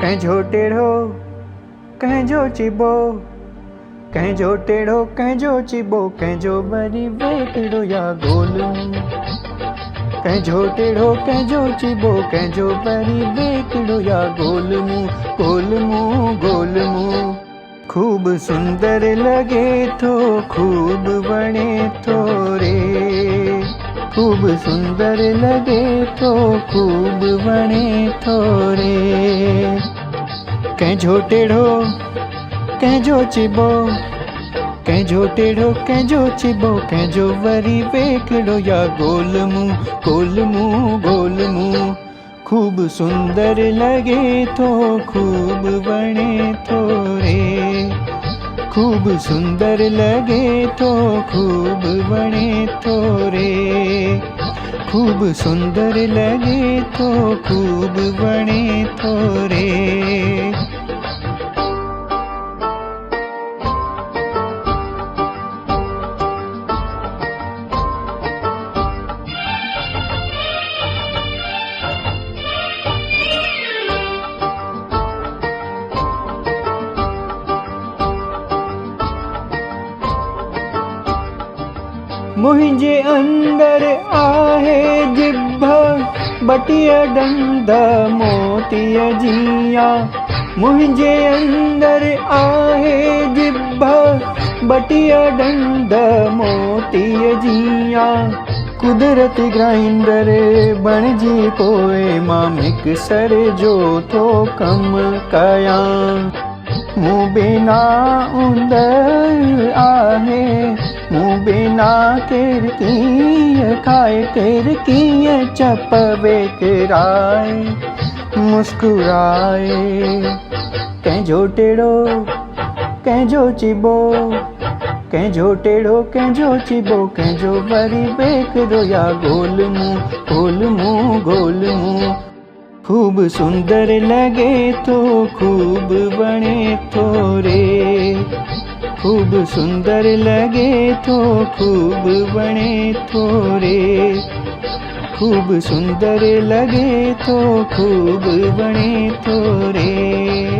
कंहिंजो टेढ़ो कंहिंजो चिबो, कंहिंजो टेढ़ो कंहिंजो चिबो, कंहिंजो वरी वेकिड़ो या गोल मुंहुं। कंहिंजो टेढ़ो कंहिंजो चिबो, कंहिंजो वरी वेकिड़ो या गोल मुंहुं। गोल मुंहुं गोल मुंहुं खूब सुंदर लगे थो, खूब वणे थो रे। खूब सुंदर लगे थो, खूब वणे थो रे। कंहिंजो टेढ़ो कंहिंजो चिबो, कंहिंजो टेढ़ो कंहिंजो चिबो, कंहिंजो वरी वेकिड़ो या गोल मुंहुं। गोल मुंहुं गोल मुंहुं खूब सुंदर लगे थो, खूब वणे थो रे। खूब सुंदर लगे थो, खूब वणे थो रे। खूब सुंदर लगे थो, खूब वणे थो रे। मुंहिंजे अंदर आहे जिभ बटिया ॾंद मोतीअ जिया। मुंहिंजे अंदर आहे जिभ बटिया ॾंद मोतीअ जिया। कुदरत ग्राइंडर बणिजी पोइ मां मिक्सर जो थो कमु कयां। मूं बिना ऊंदहि आहे, मूं बिना केरु कीअं खाए, केरु कीअं चप वेकिराए मुस्कुराए। कंहिंजो टेढ़ो कंहिंजो चिबो, कंहिंजो टेढ़ो कंहिंजो चिबो, कंहिंजो वरी वेकिड़ो या गोल मुंहुं। गोल मुंहुं गोल मुंहुं खूब सुंदर लगे थो, खूब वणे थो रे। खूब सुंदर लगे थो, खूब वणे थो रे। खूब सुंदर लगे थो, खूब वणे थो रे।